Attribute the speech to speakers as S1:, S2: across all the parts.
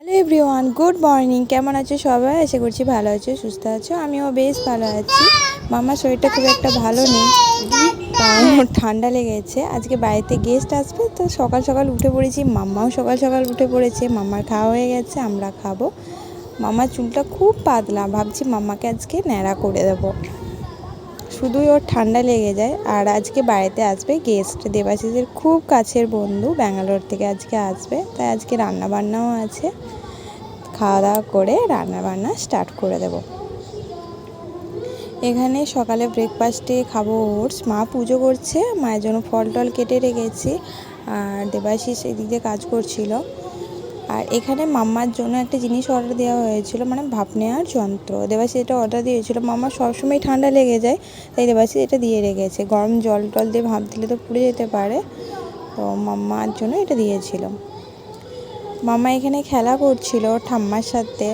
S1: Hello everyone, good morning. কেমন আছো সবাই? আশা করছি ভালো আছো, সুস্থ আছো। আমিও বেশ ভালো আছি। মামার শরীরটা খুব একটা ভালো নেই, কারণ ওর ঠান্ডা লেগেছে। আজকে বাড়িতে গেস্ট আসবে, তো সকাল সকাল উঠে পড়েছি। মাম্মাও সকাল সকাল উঠে পড়েছে। মাম্মার খাওয়া হয়ে গেছে, আমরা খাবো। মামার চুলটা খুব পাতলা, ভাবছি মাম্মাকে আজকে ন্যাড়া করে দেবো। শুধুই ওর ঠান্ডা লেগে যায়। আর আজকে বাড়িতে আসবে গেস্ট, দেবাশিসের খুব কাছের বন্ধু, ব্যাঙ্গালোর থেকে আজকে আসবে। তাই আজকে রান্নাবান্নাও আছে। খাওয়া দাওয়া করে রান্নাবান্না স্টার্ট করে দেব। এখানে সকালে ব্রেকফাস্টে খাবো ওটস। মা পুজো করছে, মায়ের জন্য ফল টল কেটে রেখেছি। আর দেবাশিস এদিকে কাজ করছিল। আর এখানে মাম্মার জন্য একটা জিনিস অর্ডার দেওয়া হয়েছিল, মানে ভাপ নেওয়ার যন্ত্র। দেবাশিস এটা অর্ডার দিয়েছিল। মাম্মার সবসময় ঠান্ডা লেগে যায়, তাই দেবাশিস এটা দিয়ে রেখেছে। গরম জল টল দিয়ে ভাপ দিলে তো পুড়ে যেতে পারে, তো মাম্মার জন্য এটা দিয়েছিল। মামা এখানে খেলা করছিল ঠাম্মার সাথে।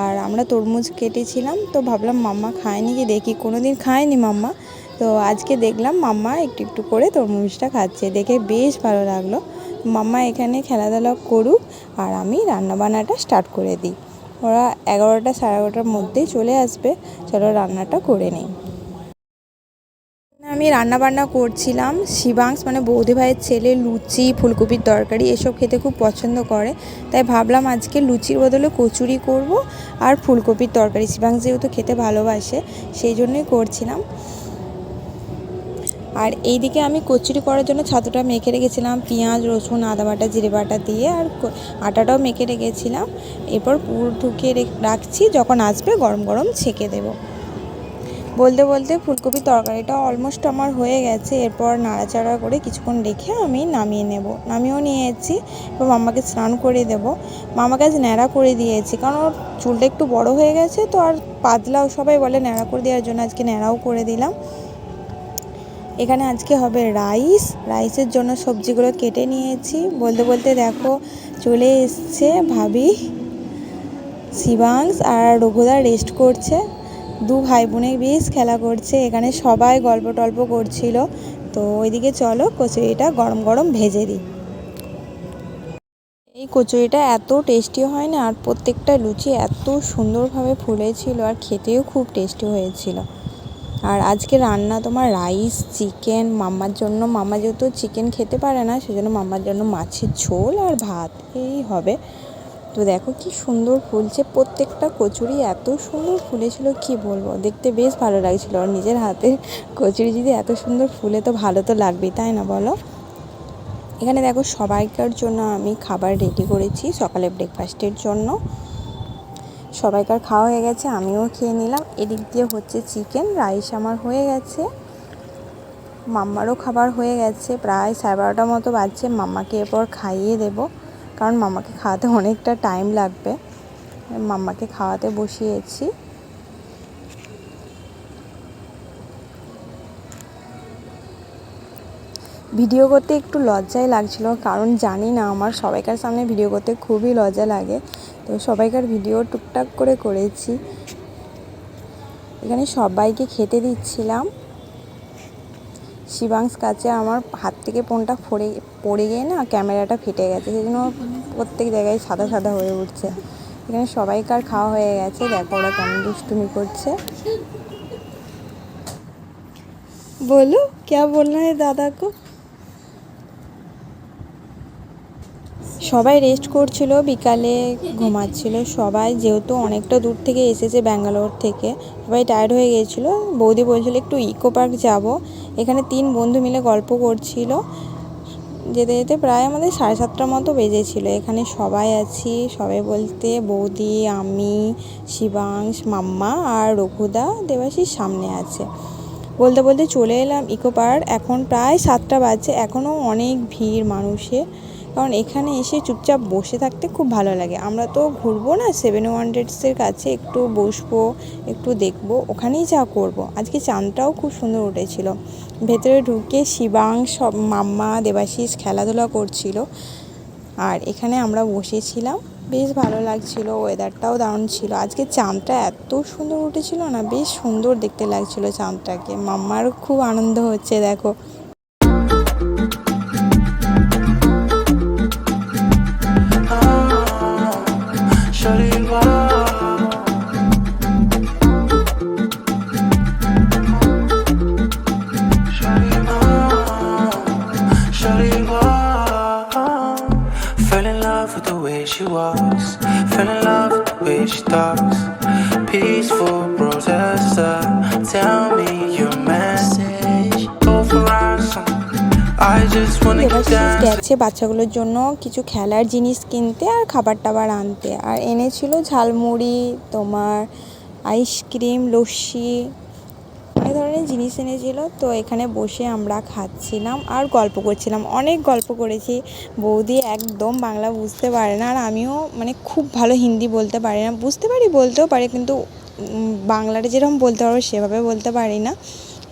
S1: আর আমরা তরমুজ কেটেছিলাম, তো ভাবলাম মাম্মা খায়নি, কি দেখি। কোনোদিন খায়নি মাম্মা, তো আজকে দেখলাম মাম্মা একটু একটু করে তরমুজটা খাচ্ছে, দেখে বেশ ভালো লাগলো। মাম্মা এখানে খেলাধুলা করুক আর আমি রান্নাবান্নাটা স্টার্ট করে দিই। ওরা 11টা সাড়ে 11টার মধ্যেই চলে আসবে। চলো রান্নাটা করে নিই। আমি রান্নাবান্না করছিলাম। শিবাংশ মানে বৌদি ভাইয়ের ছেলে লুচি, ফুলকপির তরকারি এসব খেতে খুব পছন্দ করে, তাই ভাবলাম আজকে লুচির বদলে কচুরি করব আর ফুলকপির তরকারি। শিবাংশ যেহেতু খেতে ভালোবাসে, সেই জন্যই করছিলাম। আর এইদিকে আমি কচুরি করার জন্য ছাতুটা মেখে রেখেছিলাম পেঁয়াজ, রসুন, আদা বাটা, জিরে বাটা দিয়ে। আর আটাটাও মেখে রেখেছিলাম। এরপর পুর ঢুকিয়ে রাখছি, যখন আসবে গরম গরম ছেঁকে দেবো। বলতে বলতে ফুলকপির তরকারিটা অলমোস্ট আমার হয়ে গেছে। এরপর নাড়াচাড়া করে কিছুক্ষণ রেখে আমি নামিয়েও নিয়েছি। এবার মাম্মাকে স্নান করে দেবো। মামাকে আজ ন্যাড়া করে দিয়েছি, কারণ ওর চুলটা একটু বড় হয়ে গেছে, তো আর পাতলাও সবাই বলে ন্যাড়া করে দেওয়ার জন্য আজকে ন্যাড়াও করে দিলাম। এখানে আজকে হবে রাইসের জন্য সবজিগুলো কেটে নিয়েছি। বলতে বলতে দেখো চলে এসছে ভাবি। শিবাংশ আর রঘুদা রেস্ট করছে। দু ভাই বোনে বেশ খেলা করছে, এখানে সবাই গল্প টল্প করছিল। তো ওইদিকে চলো কচুরিটা গরম গরম ভেজে দিই। এই কচুরিটা এত টেস্টি হয় না, আর প্রত্যেকটা লুচি এত সুন্দরভাবে ফুলেছিল, আর খেতেও খুব টেস্টি হয়েছিল। আর আজকে রান্না তোমার রাইস, চিকেন। মাম্মার জন্য, মাম্মা যেহেতু চিকেন খেতে পারে না, সেজন্য মাম্মার জন্য মাছের ঝোল আর ভাত এই হবে। তো দেখো কি সুন্দর ফুলছে, প্রত্যেকটা কচুরি এত সুন্দর ফুলেছিল, কি বলবো, দেখতে বেশ ভালো লাগছিল। আর নিজের হাতে কচুরি যদি এত সুন্দর ফুলে তো ভালো তো লাগবেই, তাই না বলো? এখানে দেখো সবাইকার জন্য আমি খাবার রেডি করেছি সকালে ব্রেকফাস্টের জন্য। সবাইকার খাওয়া হয়ে গেছে, আমিও খেয়ে নিলাম। এদিক দিয়ে হচ্ছে চিকেন, রাইস আমার হয়ে গেছে, মাম্মারও খাবার হয়ে গেছে। প্রায় 12:30 মতো বাজছে। মাম্মাকে এরপর খাইয়ে দেবো, কারণ মাম্মাকে খাওয়াতে অনেকটা টাইম লাগবে। মাম্মাকে খাওয়াতে বসিয়েছি। ভিডিও করতে একটু লজ্জাই লাগছিল, কারণ জানি না, আমার সবাইকার সামনে ভিডিও করতে খুবই লজ্জা লাগে। তো সবাইকার ভিডিও টুকটাক করে করেছি। এখানে সবাইকে খেতে দিচ্ছিলাম। শিবাংশ কাছে আমার হাত থেকে ফোনটা পড়ে গিয়ে না ক্যামেরাটা ফেটে গেছে, সেই জন্য প্রত্যেক জায়গায় সাদা সাদা হয়ে উঠছে। এখানে সবাইকার খাওয়া হয়ে গেছে, দেখো ওরা কেমন দুষ্টুমি করছে। বলো क्या बोलना है दादा को। সবাই রেস্ট করছিল, বিকালে ঘুমাচ্ছিল সবাই, যেহেতু অনেকটা দূর থেকে এসেছে ব্যাঙ্গালোর থেকে, সবাই টায়ার্ড হয়ে গিয়েছিলো। বৌদি বলছিল একটু ইকো পার্ক যাবো। এখানে 3 বন্ধু মিলে গল্প করছিল। যেতে যেতে প্রায় আমাদের 7:30 মতো বেজেছিল। এখানে সবাই আছি, সবাই বলতে বৌদি, আমি, শিবাংশ, মাম্মা আর রঘুদা, দেবাশিস সামনে আছে। বলতে বলতে চলে এলাম ইকো পার্ক। এখন প্রায় 7টা বাজছে, এখনও অনেক ভিড় মানুষের, কারণ এখানে এসে চুপচাপ বসে থাকতে খুব ভালো লাগে। আমরা তো ঘুরবো না, 7 ওয়ান্ডার্সের কাছে একটু বসবো, একটু দেখবো, ওখানেই যা করব। আজকে চাঁদটাও খুব সুন্দর উঠেছিল। ভেতরে ঢুকে শিবাংশ, মাম্মা, দেবাশিস খেলাধুলা করছিল, আর এখানে আমরা বসেছিলাম। বেশ ভালো লাগছিল, ওয়েদারটাও দারুণ ছিল। আজকে চাঁদটা এত সুন্দর উঠেছিল না, বেশ সুন্দর দেখতে লাগছিল চাঁদটাকে। মাম্মারও খুব আনন্দ হচ্ছে, দেখো।
S2: Shawty, wow. Shawty, wow. Shawty, wow. Fell in love with the way she walks. Fell in love with the way she talks. Peaceful protester, tell me your message. Go for ransom. I just wanna get
S1: Debashis
S2: down.
S1: গেছে বাচ্চাগুলোর জন্য কিছু খেলার জিনিস কিনতে আর খাবার টাবার আনতে, আর এনেছিল ঝালমুড়ি, তোমার আইসক্রিম, লস্যি, অনেক ধরনের জিনিস এনেছিল। তো এখানে বসে আমরা খাচ্ছিলাম আর গল্প করছিলাম, অনেক গল্প করেছি। বৌদি একদম বাংলা বুঝতে পারে না, আর আমিও মানে খুব ভালো হিন্দি বলতে পারি না, বুঝতে পারি, বলতেও পারি, কিন্তু বাংলাটা যেরকম বলতে পারবো সেভাবে বলতে পারি না।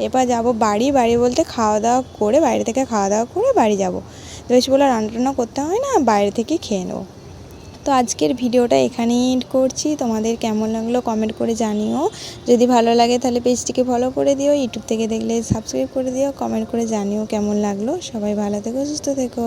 S1: এবার যাব বাড়ি, বাড়ি বলতে খাওয়া দাওয়া করে, বাইরে থেকে খাওয়া দাওয়া করে বাড়ি যাব। তো বেশি বলে রান্না টান্না করতে হয় না, বাইরে থেকে খেয়ে নেবো। তো আজকের ভিডিওটা এখানেই এন্ড করছি। তোমাদের কেমন লাগলো কমেন্ট করে জানিও। যদি ভালো লাগে তাহলে পেজটিকে ফলো করে দিও, ইউটিউব থেকে দেখলে সাবস্ক্রাইব করে দিও, কমেন্ট করে জানিও কেমন লাগলো। সবাই ভালো থেকো, সুস্থ থেকো।